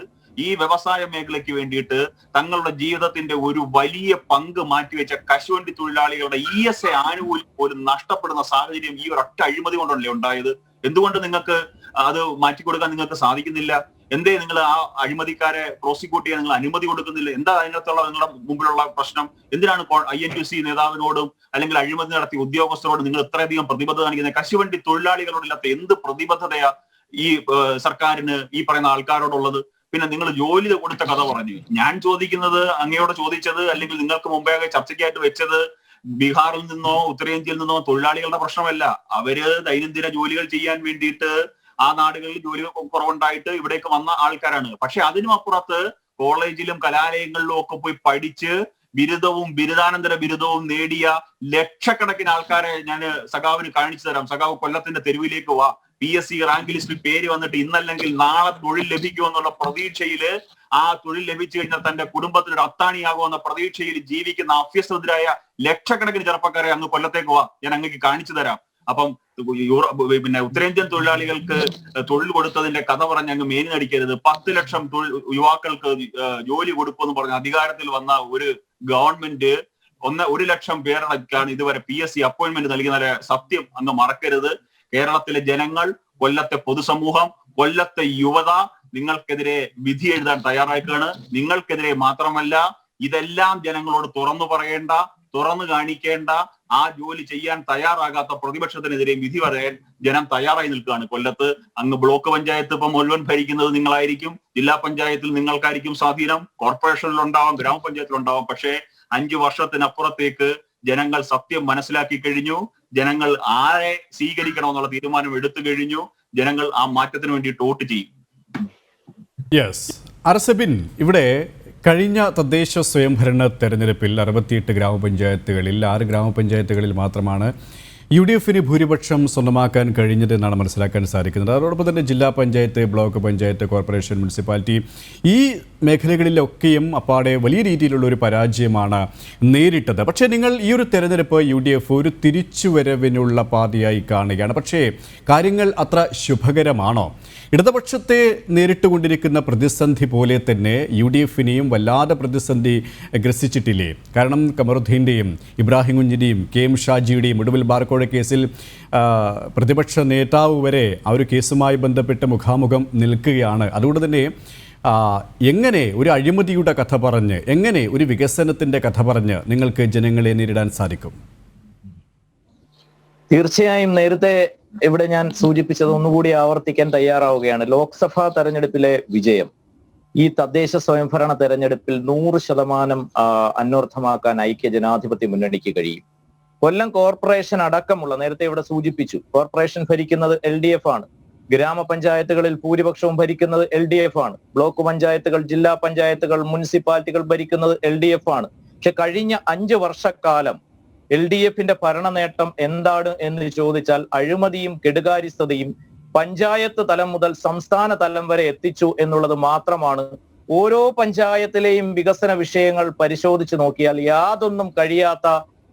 ഈ വ്യവസായ മേഖലയ്ക്ക് വേണ്ടിയിട്ട് തങ്ങളുടെ ജീവിതത്തിന്റെ ഒരു വലിയ പങ്ക് മാറ്റിവെച്ച കശുവണ്ടി തൊഴിലാളികളുടെ ESA ആനുകൂല്യം പോലും നഷ്ടപ്പെടുന്ന സാഹചര്യം ഈ ഒരൊറ്റ അഴിമതി കൊണ്ടല്ലേ ഉണ്ടായത്? എന്തുകൊണ്ട് നിങ്ങൾക്ക് അത് മാറ്റിക്കൊടുക്കാൻ നിങ്ങൾക്ക് സാധിക്കുന്നില്ല? എന്തേ നിങ്ങൾ ആ അഴിമതിക്കാരെ പ്രോസിക്യൂട്ട് ചെയ്യാൻ നിങ്ങൾ അനുമതി കൊടുക്കുന്നില്ല? എന്താ അതിനകത്തുള്ള നിങ്ങളുടെ മുമ്പിലുള്ള പ്രശ്നം? എന്തിനാണ് INTUC നേതാവിനോടും അല്ലെങ്കിൽ അഴിമതി നടത്തിയ ഉദ്യോഗസ്ഥരോടും നിങ്ങൾ ഇത്രയധികം പ്രതിബദ്ധത കാണിക്കുന്നത്? കശുവണ്ടി തൊഴിലാളികളോടില്ലാത്ത എന്ത് പ്രതിബദ്ധതയാ ഈ സർക്കാരിന് ഈ പറയുന്ന ആൾക്കാരോടുള്ളത്? പിന്നെ നിങ്ങൾ ജോലി കൊടുത്ത കഥ പറഞ്ഞു. ഞാൻ ചോദിക്കുന്നത്, അങ്ങയോട് ചോദിച്ചത് അല്ലെങ്കിൽ നിങ്ങൾക്ക് മുമ്പേ ചർച്ചയ്ക്കായിട്ട് വെച്ചത് ബീഹാറിൽ നിന്നോ ഉത്തരേന്ത്യയിൽ നിന്നോ തൊഴിലാളികളുടെ പ്രശ്നമല്ല. അവര് ദൈനംദിന ജോലികൾ ചെയ്യാൻ വേണ്ടിയിട്ട് ആ നാടുകളിൽ ജോലി കുറവുണ്ടായിട്ട് ഇവിടേക്ക് വന്ന ആൾക്കാരാണ്. പക്ഷെ അതിനും അപ്പുറത്ത് കോളേജിലും കലാലയങ്ങളിലും ഒക്കെ പോയി പഠിച്ച് ബിരുദവും ബിരുദാനന്തര ബിരുദവും നേടിയ ലക്ഷക്കണക്കിന് ആൾക്കാരെ ഞാൻ സഖാവിന് കാണിച്ചു തരാം. സഖാവ് കൊല്ലത്തിന്റെ തെരുവിലേക്ക് വാ. PSC റാങ്ക് ലിസ്റ്റിൽ പേര് വന്നിട്ട് ഇന്നല്ലെങ്കിൽ നാളെ തൊഴിൽ ലഭിക്കുമെന്നുള്ള പ്രതീക്ഷയില്, ആ തൊഴിൽ ലഭിച്ചു കഴിഞ്ഞാൽ തന്റെ കുടുംബത്തിനൊരു അത്താണിയാകുമെന്ന പ്രതീക്ഷയിൽ ജീവിക്കുന്ന അഭ്യസ്തരായ ലക്ഷക്കണക്കിന് ചെറുപ്പക്കാരെ അങ്ങ് കൊല്ലത്തേക്ക് വാ, ഞാൻ അങ്ങേക്ക് കാണിച്ചു തരാം. അപ്പം പിന്നെ ഉത്തരേന്ത്യൻ തൊഴിലാളികൾക്ക് തൊഴിൽ കൊടുത്തതിന്റെ കഥ പറഞ്ഞ് അങ്ങ് മേനി നടിക്കരുത്. 10 ലക്ഷം യുവാക്കൾക്ക് ജോലി കൊടുക്കുമെന്ന് പറഞ്ഞ് അധികാരത്തിൽ വന്ന ഒരു ഗവൺമെന്റ് 1 ലക്ഷം പേർക്കാണ് ഇതുവരെ PSC അപ്പോയിന്റ്മെന്റ് നൽകുന്ന സത്യം അങ്ങ് മറക്കരുത്. കേരളത്തിലെ ജനങ്ങൾ, കൊല്ലത്തെ പൊതുസമൂഹം, കൊല്ലത്തെ യുവത നിങ്ങൾക്കെതിരെ വിധി എഴുതാൻ തയ്യാറാക്കുകയാണ്. നിങ്ങൾക്കെതിരെ മാത്രമല്ല, ഇതെല്ലാം ജനങ്ങളോട് തുറന്നു പറയേണ്ട, തുറന്നു കാണിക്കേണ്ട ആ ജോലി ചെയ്യാൻ തയ്യാറാകാത്ത പ്രതിപക്ഷത്തിനെതിരെ വിധി പറയാൻ ജനം തയ്യാറായി നിൽക്കുകയാണ്. കൊല്ലത്ത് അങ്ങ് ബ്ലോക്ക് പഞ്ചായത്ത് ഇപ്പം മുഴുവൻ ഭരിക്കുന്നത് നിങ്ങളായിരിക്കും, ജില്ലാ പഞ്ചായത്തിൽ നിങ്ങൾക്കായിരിക്കും സ്വാധീനം, കോർപ്പറേഷനിലുണ്ടാവാം, ഗ്രാമപഞ്ചായത്തിലുണ്ടാവാം. പക്ഷേ 5 വർഷത്തിനപ്പുറത്തേക്ക് ജനങ്ങൾ സത്യം മനസ്സിലാക്കി കഴിഞ്ഞു. ജനങ്ങൾ ആരെ സ്വീകരിക്കണമെന്നുള്ള തീരുമാനം എടുത്തു കഴിഞ്ഞു. ജനങ്ങൾ ആ മാറ്റത്തിന് വേണ്ടിയിട്ട് വോട്ട് ചെയ്യും. യെസ്, അർസബിൻ, ഇവിടെ കഴിഞ്ഞ തദ്ദേശ സ്വയംഭരണ തെരഞ്ഞെടുപ്പിൽ 68 ഗ്രാമപഞ്ചായത്തുകളിൽ 6 ഗ്രാമപഞ്ചായത്തുകളിൽ മാത്രമാണ് UDF-ന് ഭൂരിപക്ഷം സ്വന്തമാക്കാൻ കഴിഞ്ഞത് എന്നാണ് മനസ്സിലാക്കാൻ സാധിക്കുന്നത്. അതോടൊപ്പം തന്നെ ജില്ലാ panchayat, block panchayat, corporation, municipality ഈ മേഖലകളിലൊക്കെയും അപ്പാടെ വലിയ രീതിയിലുള്ള ഒരു പരാജയമാണ് നേരിട്ടത്. പക്ഷേ നിങ്ങൾ ഈ ഒരു തെരഞ്ഞെടുപ്പ് UDF ഒരു തിരിച്ചുവരവിനുള്ള പാതയായി കാണുകയാണ്. പക്ഷേ കാര്യങ്ങൾ അത്ര ശുഭകരമാണോ? ഇടതുപക്ഷത്തെ നേരിട്ടുകൊണ്ടിരിക്കുന്ന പ്രതിസന്ധി പോലെ തന്നെ UDF-നെയും വല്ലാതെ പ്രതിസന്ധി ഗ്രസിച്ചിട്ടില്ലേ? കാരണം കമറുദ്ദീൻ്റെയും ഇബ്രാഹിം കുഞ്ഞിൻ്റെയും KM ഷാജിയുടെയും ഒടുവിൽ ബാർക്കോഴ കേസിൽ പ്രതിപക്ഷ നേതാവ് വരെ ആ ഒരു കേസുമായി ബന്ധപ്പെട്ട് മുഖാമുഖം നിൽക്കുകയാണ്. അതുകൊണ്ട് തന്നെ എങ്ങനെ ഒരു അഴിമതിയുടെ കഥ പറഞ്ഞ്, എങ്ങനെ ഒരു വികസനത്തിൻ്റെ കഥ പറഞ്ഞ് നിങ്ങൾക്ക് ജനങ്ങളെ നേരിടാൻ സാധിക്കും? തീർച്ചയായും നേരത്തെ ഇവിടെ ഞാൻ സൂചിപ്പിച്ചത് ഒന്നുകൂടി ആവർത്തിക്കാൻ തയ്യാറാവുകയാണ്. ലോക്സഭാ തെരഞ്ഞെടുപ്പിലെ വിജയം ഈ തദ്ദേശ സ്വയംഭരണ തെരഞ്ഞെടുപ്പിൽ 100% അന്വർത്ഥമാക്കാൻ ഐക്യ ജനാധിപത്യ മുന്നണിക്ക് കഴിയും. കൊല്ലം കോർപ്പറേഷൻ അടക്കമുള്ള, നേരത്തെ ഇവിടെ സൂചിപ്പിച്ചു, കോർപ്പറേഷൻ ഭരിക്കുന്നത് LDF ആണ്. ഗ്രാമപഞ്ചായത്തുകളിൽ ഭൂരിപക്ഷവും ഭരിക്കുന്നത് LDF ആണ്. ബ്ലോക്ക് പഞ്ചായത്തുകൾ, ജില്ലാ പഞ്ചായത്തുകൾ, മുനിസിപ്പാലിറ്റികൾ ഭരിക്കുന്നത് LDF ആണ്. പക്ഷെ കഴിഞ്ഞ 5 വർഷക്കാലം LDF-ന്റെ ഭരണ നേട്ടം എന്താണ് എന്ന് ചോദിച്ചാൽ അഴിമതിയും കെടുകാര്യസ്ഥതയും പഞ്ചായത്ത് തലം മുതൽ സംസ്ഥാന തലം വരെ എത്തിച്ചു എന്നുള്ളത് മാത്രമാണ്. ഓരോ പഞ്ചായത്തിലെയും വികസന വിഷയങ്ങൾ പരിശോധിച്ച് നോക്കിയാൽ യാതൊന്നും കഴിയാത്ത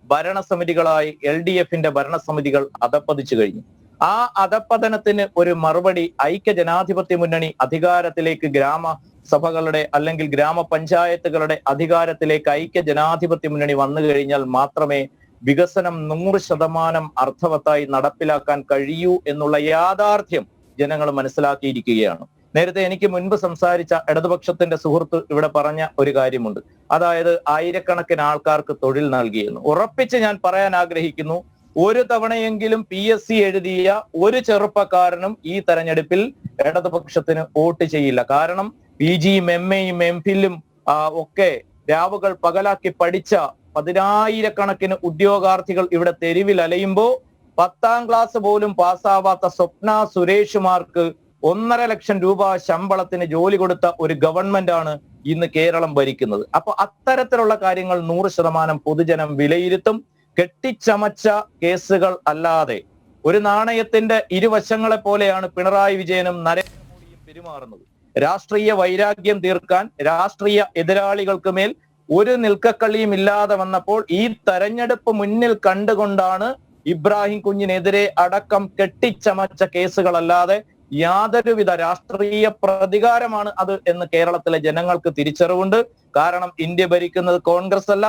ഭരണസമിതികളായി LDF-ന്റെ ഭരണസമിതികൾ അധപ്പതിച്ചു കഴിഞ്ഞു. ആ അധപ്പതനത്തിന് ഒരു മറുപടി ഐക്യ ജനാധിപത്യ മുന്നണി അധികാരത്തിലേക്ക്, ഗ്രാമസഭകളുടെ അല്ലെങ്കിൽ ഗ്രാമപഞ്ചായത്തുകളുടെ അധികാരത്തിലേക്ക് ഐക്യ ജനാധിപത്യ മുന്നണി വന്നു കഴിഞ്ഞാൽ മാത്രമേ വികസനം 100% അർത്ഥവത്തായി നടപ്പിലാക്കാൻ കഴിയൂ എന്നുള്ള യാഥാർത്ഥ്യം ജനങ്ങൾ മനസ്സിലാക്കിയിരിക്കുകയാണ്. നേരത്തെ എനിക്ക് മുൻപ് സംസാരിച്ച ഇടതുപക്ഷത്തിന്റെ സുഹൃത്ത് ഇവിടെ പറഞ്ഞ ഒരു കാര്യമുണ്ട്. അതായത് ആയിരക്കണക്കിന് ആൾക്കാർക്ക് തൊഴിൽ നൽകിയെന്ന്. ഉറപ്പിച്ച് ഞാൻ പറയാൻ ആഗ്രഹിക്കുന്നു, ഒരു തവണയെങ്കിലും PSC എഴുതിയ ഒരു ചെറുപ്പക്കാരനും ഈ തെരഞ്ഞെടുപ്പിൽ ഇടതുപക്ഷത്തിന് വോട്ട് ചെയ്യില്ല. കാരണം PGയും MAയും MPhilലും ഒക്കെ രാവുകൾ പകലാക്കി പഠിച്ച 10,000-കണക്കിന് ഉദ്യോഗാർത്ഥികൾ ഇവിടെ തെരുവിൽ അലയുമ്പോ 10ാം ക്ലാസ് പോലും പാസ്സാവാത്ത സ്വപ്ന സുരേഷുമാർക്ക് 1.5 ലക്ഷം രൂപ ശമ്പളത്തിന് ജോലി കൊടുത്ത ഒരു ഗവൺമെന്റാണ് ഇന്ന് കേരളം ഭരിക്കുന്നത്. അപ്പൊ അത്തരത്തിലുള്ള കാര്യങ്ങൾ 100% പൊതുജനം വിലയിരുത്തും. കെട്ടിച്ചമച്ച കേസുകൾ അല്ലാതെ ഒരു നാണയത്തിന്റെ ഇരുവശങ്ങളെ പോലെയാണ് പിണറായി വിജയനും നരേന്ദ്രമോദിയും പെരുമാറുന്നത്. രാഷ്ട്രീയ വൈരാഗ്യം തീർക്കാൻ രാഷ്ട്രീയ എതിരാളികൾക്ക് മേൽ ഒരു നിൽക്കക്കളിയും ഇല്ലാതെ വന്നപ്പോൾ ഈ തെരഞ്ഞെടുപ്പ് മുന്നിൽ കണ്ടുകൊണ്ടാണ് ഇബ്രാഹിം കുഞ്ഞിനെതിരെ അടക്കം കെട്ടിച്ചമച്ച കേസുകളല്ലാതെ യാതൊരുവിധ രാഷ്ട്രീയ പ്രതികാരമാണ് അത് എന്ന് കേരളത്തിലെ ജനങ്ങൾക്ക് തിരിച്ചറിവുണ്ട്. കാരണം ഇന്ത്യ ഭരിക്കുന്നത് കോൺഗ്രസ് അല്ല,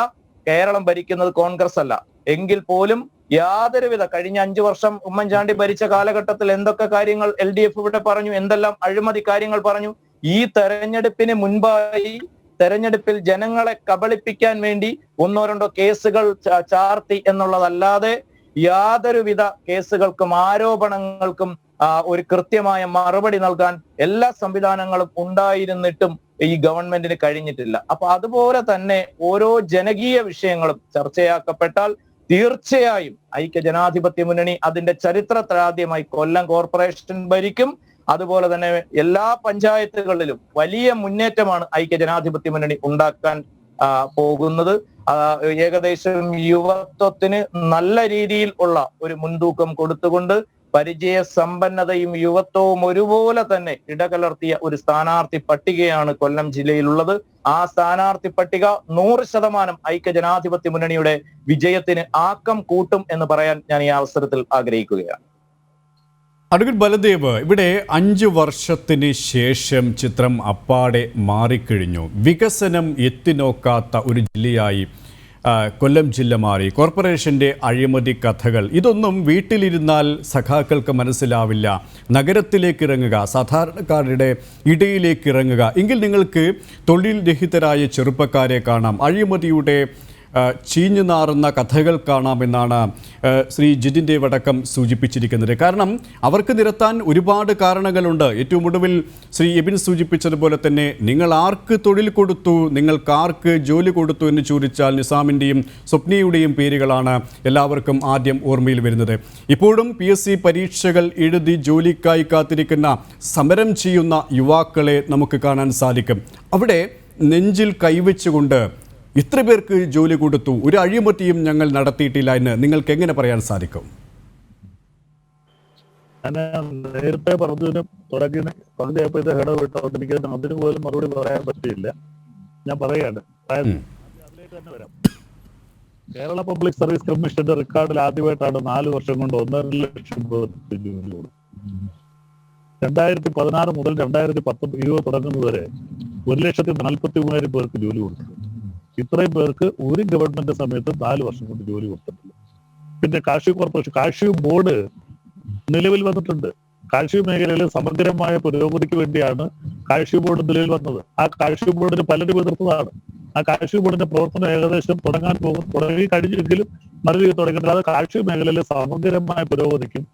കേരളം ഭരിക്കുന്നത് കോൺഗ്രസ് അല്ല. എങ്കിൽ പോലും യാതൊരുവിധ കഴിഞ്ഞ 5 വർഷം ഉമ്മൻചാണ്ടി ഭരിച്ച കാലഘട്ടത്തിൽ എന്തൊക്കെ കാര്യങ്ങൾ LDF ഇവിടെ പറഞ്ഞു, എന്തെല്ലാം അഴിമതി കാര്യങ്ങൾ പറഞ്ഞു. ഈ തെരഞ്ഞെടുപ്പിന് മുൻപായി തെരഞ്ഞെടുപ്പിൽ ജനങ്ങളെ കബളിപ്പിക്കാൻ വേണ്ടി 1-2 കേസുകൾ ചാർത്തി എന്നുള്ളതല്ലാതെ യാതൊരുവിധ കേസുകൾക്കും ആരോപണങ്ങൾക്കും ഒരു കൃത്യമായ മറുപടി നൽകാൻ എല്ലാ സംവിധാനങ്ങളും ഉണ്ടായിരുന്നിട്ടും ഈ ഗവൺമെന്റിന് കഴിഞ്ഞിട്ടില്ല. അപ്പൊ അതുപോലെ തന്നെ ഓരോ ജനകീയ വിഷയങ്ങളും ചർച്ചയാക്കപ്പെട്ടാൽ തീർച്ചയായും ഐക്യ ജനാധിപത്യ മുന്നണി അതിന്റെ ചരിത്രത്തിലാദ്യമായി കൊല്ലം കോർപ്പറേഷൻ ഭരിക്കും. അതുപോലെ തന്നെ എല്ലാ പഞ്ചായത്തുകളിലും വലിയ മുന്നേറ്റമാണ് ഐക്യ ജനാധിപത്യ മുന്നണി ഉണ്ടാക്കാൻ പോകുന്നത്. ഏകദേശം യുവത്വത്തിന് നല്ല രീതിയിൽ ഉള്ള ഒരു മുൻതൂക്കം കൊടുത്തുകൊണ്ട് പരിചയ സമ്പന്നതയും യുവത്വവും ഒരുപോലെ തന്നെ ഇടകലർത്തിയ ഒരു സ്ഥാനാർത്ഥി പട്ടികയാണ് കൊല്ലം ജില്ലയിലുള്ളത്. ആ സ്ഥാനാർത്ഥി പട്ടിക 100% ഐക്യ ജനാധിപത്യ മുന്നണിയുടെ വിജയത്തിന് ആക്കം കൂട്ടും എന്ന് പറയാൻ ഞാൻ ഈ അവസരത്തിൽ ആഗ്രഹിക്കുകയാണ്. അഡ്വക്കേറ്റ് ബലദേവ്, ഇവിടെ 5 വർഷത്തിന് ശേഷം ചിത്രം അപ്പാടെ മാറിക്കഴിഞ്ഞു. വികസനം എത്തിനോക്കാത്ത ഒരു ജില്ലയായി കൊല്ലം ജില്ല മാറി. കോർപ്പറേഷൻ്റെ അഴിമതി കഥകൾ, ഇതൊന്നും വീട്ടിലിരുന്നാൽ സഖാക്കൾക്ക് മനസ്സിലാവില്ല. നഗരത്തിലേക്ക് ഇറങ്ങുക, സാധാരണക്കാരുടെ ഇടയിലേക്ക് ഇറങ്ങുക, എങ്കിൽ നിങ്ങൾക്ക് തൊഴിൽ രഹിതരായ ചെറുപ്പക്കാരെ കാണാം. അഴിമതിയുടെ ചീഞ്ഞു നാറുന്ന കഥകൾ കാണാമെന്നാണ് ശ്രീ ജിതിൻ ദേവ് അടക്കം സൂചിപ്പിച്ചിരിക്കുന്നത്. കാരണം അവർക്ക് നിരത്താൻ ഒരുപാട് കാരണങ്ങളുണ്ട്. ഏറ്റവും ഒടുവിൽ ശ്രീ എബിൻ സൂചിപ്പിച്ചതുപോലെ തന്നെ നിങ്ങൾ ആർക്ക് തൊഴിൽ കൊടുത്തു, നിങ്ങൾക്ക് ആർക്ക് ജോലി കൊടുത്തു എന്ന് ചോദിച്ചാൽ നിസാമിൻ്റെയും സ്വപ്നയുടെയും പേരുകളാണ് എല്ലാവർക്കും ആദ്യം ഓർമ്മയിൽ വരുന്നത്. ഇപ്പോഴും PSC പരീക്ഷകൾ എഴുതി ജോലിക്കായി കാത്തിരിക്കുന്ന സമരം ചെയ്യുന്ന യുവാക്കളെ നമുക്ക് കാണാൻ സാധിക്കും. അവിടെ നെഞ്ചിൽ കൈവച്ചുകൊണ്ട് ഇത്ര പേർക്ക് ജോലി കൊടുത്തു, ഒരു അഴിമതിയും ഞങ്ങൾ നടത്തിയിട്ടില്ല എന്ന് നിങ്ങൾക്ക് എങ്ങനെ പറയാൻ സാധിക്കും? ഞാൻ നേരത്തെ പറഞ്ഞതിന് പറഞ്ഞപ്പോൾ ഇത് ഇടപെട്ടോണ്ട് എനിക്ക് അതിന് പോലും മറുപടി പറയാൻ പറ്റിയില്ല. ഞാൻ പറയാണ്, അതിലേക്ക് തന്നെ വരാം. കേരള പബ്ലിക് സർവീസ് കമ്മീഷന്റെ റെക്കോർഡിൽ ആദ്യമായിട്ടാണ് 4 വർഷം കൊണ്ട് 1.5 ലക്ഷം പേർക്ക് ജോലി കൊടുത്തു. 2016 മുതൽ 2020 തുടങ്ങുന്നത് വരെ 1,43,000 പേർക്ക് ജോലി കൊടുത്തു. ഇത്രയും പേർക്ക് ഒരു ഗവൺമെന്റ് സമയത്ത് 4 വർഷം കൊണ്ട് ജോലി കൊടുത്തിട്ടില്ല. പിന്നെ കാഷ്യൂ കോർപ്പറേഷൻ, കാഷ്യൂ ബോർഡ് നിലവിൽ വന്നിട്ടുണ്ട്. കാഷ്യൂ മേഖലയിൽ സമഗ്രമായ പുരോഗതിക്ക് വേണ്ടിയാണ് കാഷ്യൂ ബോർഡ് നിലവിൽ വന്നത്. ആ കാഷ്യൂ ബോർഡിന് പലരും എതിർത്തതാണ്. ആ കാഷ്യൂ ബോർഡിന്റെ പ്രവർത്തനം ഏകദേശം തുടങ്ങി കഴിഞ്ഞെങ്കിലും നല്ല രീതിയിൽ തുടങ്ങിയിട്ടില്ല. അത് കാഷ്യൂ മേഖലയിലെ സമഗ്രമായ പുരോഗതിക്കും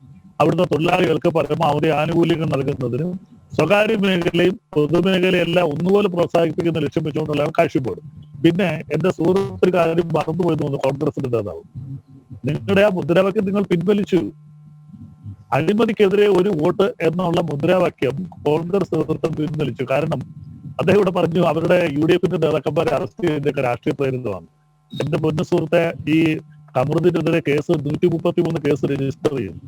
അവിടുത്തെ തൊഴിലാളികൾക്ക് പരമാവധി ആനുകൂല്യങ്ങൾ നൽകുന്നതിനും സ്വകാര്യ മേഖലയും പൊതുമേഖലയും എല്ലാം ഒന്നുപോലെ പ്രോത്സാഹിപ്പിക്കുന്ന ലക്ഷ്യം വെച്ചുകൊണ്ടുള്ളതാണ് കാഷ്യൂ ബോർഡ്. പിന്നെ എന്റെ സുഹൃത്തൊരു കാര്യം മറന്നുപോയി തോന്നുന്നു, കോൺഗ്രസിന്റെ നേതാവ്, നിങ്ങളുടെ ആ മുദ്രാവാക്യം നിങ്ങൾ പിൻവലിച്ചു. അഴിമതിക്കെതിരെ ഒരു വോട്ട് എന്നുള്ള മുദ്രാവാക്യം കോൺഗ്രസ് നേതൃത്വം പിൻവലിച്ചു. കാരണം അദ്ദേഹം ഇവിടെ പറഞ്ഞു അവരുടെ UDF നേതാക്കന്മാരെ അറസ്റ്റ് ചെയ്തൊക്കെ രാഷ്ട്രീയ പ്രേരിതമാണ്. എന്റെ പൊന്നു സുഹൃത്തെ, ഈ കമറുദ്ദീനെതിരെ കേസ് 133 കേസ് രജിസ്റ്റർ ചെയ്തു.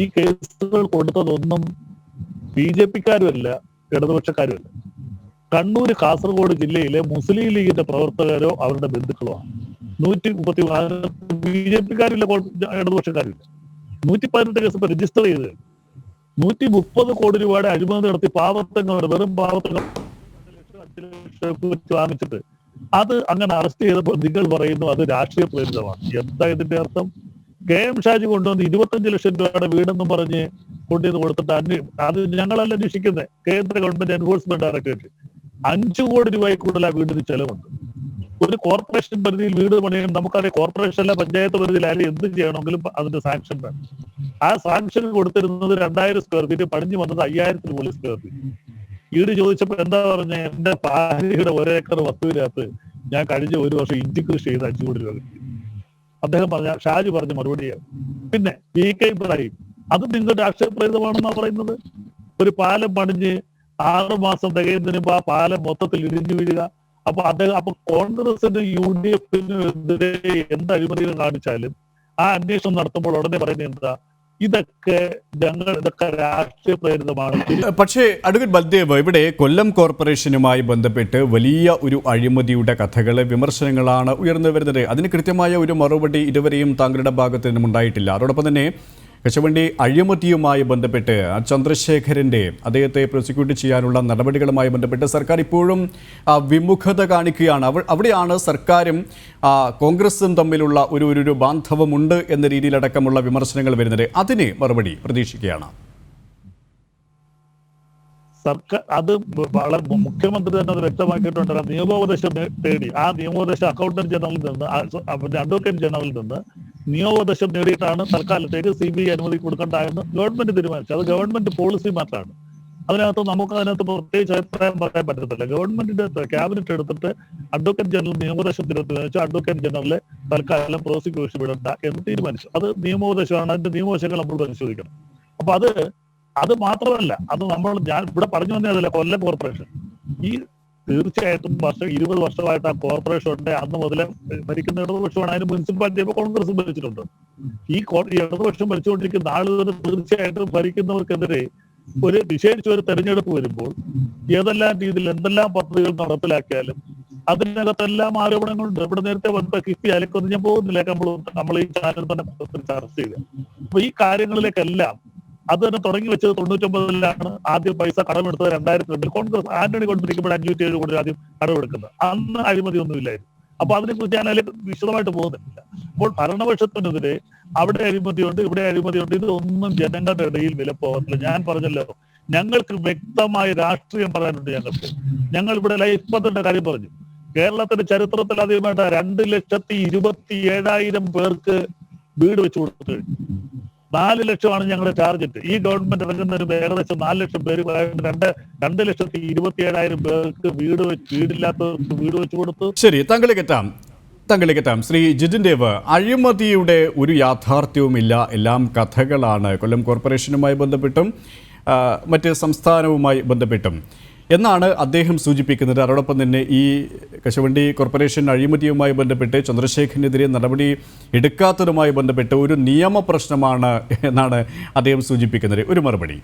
ഈ കേസുകൾ കൊടുത്തതൊന്നും BJP-ക്കാരുമല്ല, ഇടതുപക്ഷക്കാരുമല്ല. കണ്ണൂർ, കാസർഗോഡ് ജില്ലയിലെ മുസ്ലിം ലീഗിന്റെ പ്രവർത്തകരോ അവരുടെ ബന്ധുക്കളോ ആണ്. 134 BJP-ക്കാരില്ല, ഇടതുപക്ഷക്കാരില്ല. 118 കേസ് ഇപ്പൊ രജിസ്റ്റർ ചെയ്ത് 130 കോടി രൂപയുടെ അഴിമതി നടത്തി പാവത്തങ്ങൾ, വെറും പാവത്തങ്ങൾ 5 ലക്ഷം വാങ്ങിച്ചിട്ട് അത് അങ്ങനെ അറസ്റ്റ് ചെയ്തപ്പോൾ നിങ്ങൾ പറയുന്നു അത് രാഷ്ട്രീയ പ്രേരിതമാണ്. എന്താ ഇതിന്റെ അർത്ഥം? KM ഷാജി കൊണ്ടുവന്ന് 25 ലക്ഷം രൂപയുടെ വീടെന്നും പറഞ്ഞ് കൊണ്ടുവന്ന് കൊടുത്തിട്ട് അത് ഞങ്ങളല്ല അന്വേഷിക്കുന്നത്, കേന്ദ്ര ഗവൺമെന്റ് എൻഫോഴ്സ്മെന്റ് ഡയറക്ടറേറ്റ്. 5 കോടി രൂപയിൽ കൂടുതൽ ആ വീടിന് ചെലവുണ്ട്. ഒരു കോർപ്പറേഷൻ പരിധിയിൽ വീട് പണിയാൻ നമുക്കറിയാം, കോർപ്പറേഷനിലെ പഞ്ചായത്ത് പരിധിയിലായാലും എന്ത് ചെയ്യണമെങ്കിലും അതിന്റെ സാങ്ഷൻ വേണം. ആ സാങ്ഷൻ കൊടുത്തിരുന്നത് 2000 സ്ക്വയർ ഫീറ്റ്, പണിഞ്ഞു വന്നത് 5000 പോലും സ്ക്വയർ ഫീറ്റ്. വീട് ചോദിച്ചപ്പോൾ എന്താ പറഞ്ഞ, എന്റെ ഭാര്യയുടെ 1 ഏക്കർ വസ്തുവിനകത്ത് ഞാൻ കഴിഞ്ഞ 1 വർഷം ഇഞ്ചി കൃഷി ചെയ്ത് 5 കോടി രൂപ കിട്ടി. അദ്ദേഹം ഷാജി പറഞ്ഞ മറുപടിയാണ്. പിന്നെ PK ഇബ്രാഹിം, അത് നിങ്ങൾ രാഷ്ട്രീയ പ്രേരിതമാണെന്നാണ് പറയുന്നത്. ഒരു പാലം പണിഞ്ഞ് 6 മാസം തികയുന്നതിന് മുമ്പ് ആ പാലം മൊത്തത്തിൽ ഇടിഞ്ഞു വീഴുക. അപ്പൊ കോൺഗ്രസിന് UDF-നും എതിരെ എന്ത് അഴിമതികൾ കാണിച്ചാലും ആ അന്വേഷണം നടത്തുമ്പോൾ ഉടനെ പറയുന്നത് എന്താ, ഇതൊക്കെ രാഷ്ട്രീയ പ്രേരിതമാണ്. പക്ഷേ അഡ്വക്കേറ്റ് ബൽദേവ്, ഇവിടെ കൊല്ലം കോർപ്പറേഷനുമായി ബന്ധപ്പെട്ട് വലിയ ഒരു അഴിമതിയുടെ കഥകൾ, വിമർശനങ്ങളാണ് ഉയർന്നു വരുന്നത്. അതിന് കൃത്യമായ ഒരു മറുപടി ഇതുവരെയും താങ്കളുടെ ഭാഗത്ത് നിന്നും ഉണ്ടായിട്ടില്ല. അതോടൊപ്പം തന്നെ കശുവണ്ടി അഴിമതിയുമായി ബന്ധപ്പെട്ട് അദ്ദേഹത്തെ പ്രോസിക്യൂട്ട് ചെയ്യാനുള്ള നടപടികളുമായി ബന്ധപ്പെട്ട് സർക്കാർ ഇപ്പോഴും വിമുഖത കാണിക്കുകയാണ്. അവിടെയാണ് സർക്കാരും കോൺഗ്രസും തമ്മിലുള്ള ഒരു ബാന്ധവമുണ്ട് എന്ന രീതിയിലടക്കമുള്ള വിമർശനങ്ങൾ വരുന്നത്. അതിന് മറുപടി പ്രതീക്ഷിക്കുകയാണ് സർക്കാർ. അത് വളരെ മുഖ്യമന്ത്രി തന്നെ അത് വ്യക്തമാക്കിയിട്ടുണ്ട്. നിയമോപദേശം തേടി ആ നിയമോപദേശം അക്കൗണ്ടന്റ് ജനറലിൽ നിന്ന്, അഡ്വക്കേറ്റ് ജനറലിൽ നിന്ന് നിയമോപദേശം നേടിയിട്ടാണ് തൽക്കാലത്തേക്ക് CBI അനുമതി കൊടുക്കണ്ട എന്ന് ഗവൺമെന്റ് തീരുമാനിച്ചത്. അത് ഗവൺമെന്റ് പോളിസി മാറ്റമാണ്. അതിനകത്ത് പ്രത്യേകിച്ച് അഭിപ്രായം പറയാൻ പറ്റത്തില്ല. ഗവൺമെന്റിന്റെ ക്യാബിനറ്റ് എടുത്തിട്ട് അഡ്വക്കേറ്റ് ജനറൽ നിയമോപദേശത്തിന് തീരുമാനിച്ചു. അഡ്വക്കേറ്റ് ജനറലെ തൽക്കാലം പ്രോസിക്യൂഷൻ വിടണ്ട എന്ന് തീരുമാനിച്ചു. അത് നിയമോപദേശമാണ്. അതിന്റെ നിയമവശങ്ങൾ നമ്മൾ പരിശോധിക്കണം. അപ്പൊ അത് മാത്രമല്ല, ഞാൻ ഇവിടെ പറഞ്ഞു വന്നതല്ല, കൊല്ലം കോർപ്പറേഷൻ ഈ തീർച്ചയായിട്ടും 20 വർഷമായിട്ട് ആ കോർപ്പറേഷൻ ഉണ്ട്. അന്ന് മുതലേ ഭരിക്കുന്ന ഇടതുപക്ഷമാണ്. അതിന് മുനിസിപ്പാലിറ്റി കോൺഗ്രസ് ഭരിച്ചിട്ടുണ്ട്. ഈ ഇടതുപക്ഷം ഭരിച്ചുകൊണ്ടിരിക്കുന്ന ആളുകൾ തീർച്ചയായിട്ടും ഭരിക്കുന്നവർക്കെതിരെ ഒരു നിഷേധിച്ച ഒരു തെരഞ്ഞെടുപ്പ് വരുമ്പോൾ ഏതെല്ലാം രീതിയിൽ എന്തെല്ലാം പദ്ധതികൾ നടപ്പിലാക്കിയാലും അതിനകത്തെല്ലാം ആരോപണങ്ങളുണ്ട്. ഇവിടെ നേരത്തെ കിഫ്ബി അലക്കൊന്നും ഞാൻ പോകുന്നില്ല, നമ്മൾ ഈ ചാനൽ തന്നെ ചർച്ച ചെയ്ത്. അപ്പൊ ഈ കാര്യങ്ങളിലേക്കെല്ലാം അത് തന്നെ തുടങ്ങി വെച്ചത് 99-ലാണ്. ആദ്യം പൈസ കടമെടുത്തത് 2002 കോൺഗ്രസ് ആന്റണി കൊണ്ടിരിക്കുമ്പോൾ 507 കോടി ആദ്യം കടമെടുക്കുന്നത്. അന്ന് അഴിമതി ഒന്നുമില്ലായിരുന്നു. അപ്പൊ അതിനെക്കുറിച്ച് ഞാൻ അതിൽ വിശദമായിട്ട് പോകുന്നില്ല. അപ്പോൾ ഭരണപക്ഷത്തിനെതിരെ അവിടെ അഴിമതിയുണ്ട്, ഇവിടെ അഴിമതിയുണ്ട്, ഇതൊന്നും ജനങ്ങളുടെ ഇടയിൽ വില പോകത്തില്ല. ഞാൻ പറഞ്ഞല്ലോ, ഞങ്ങൾക്ക് വ്യക്തമായ രാഷ്ട്രീയം പറയാനുണ്ട്. ഞങ്ങൾ ഇവിടെ ലൈഫ് പദ്ധതിയുടെ കാര്യം പറഞ്ഞു. കേരളത്തിന്റെ ചരിത്രത്തിൽ ആദ്യമായിട്ട് 2,27,000 പേർക്ക് വീട് വെച്ചു കൊടുത്തു കഴിഞ്ഞു. 4 ലക്ഷമാണ് ഞങ്ങളുടെ ടാർഗറ്റ്. ഈ ഗവൺമെന്റ് ഇറങ്ങുന്നതിന് ഏകദേശം 4 ലക്ഷം പേര് 2,27,000 പേർക്ക് വീടില്ലാത്തവർക്ക് വീട് വെച്ചു കൊടുത്തു. ശരി, താങ്കളിലെത്താം. ശ്രീ ജിതിൻ ദേവ്, അഴിമതിയുടെ ഒരു യാഥാർത്ഥ്യവുമില്ല, എല്ലാം കഥകളാണ്. കൊല്ലം കോർപ്പറേഷനുമായി ബന്ധപ്പെട്ടും മറ്റ് സംസ്ഥാനവുമായി ബന്ധപ്പെട്ടും എന്നാണ് അദ്ദേഹം സൂചിപ്പിക്കുന്നത്. അതോടൊപ്പം തന്നെ ഈ കശുവണ്ടി കോർപ്പറേഷൻ അഴിമതിയുമായി ബന്ധപ്പെട്ട് ചന്ദ്രശേഖരനെതിരെ നടപടി എടുക്കാത്തതുമായി ബന്ധപ്പെട്ട് ഒരു നിയമ പ്രശ്നമാണ് എന്നാണ് അദ്ദേഹം സൂചിപ്പിക്കുന്നത്. ഒരു മറുപടി.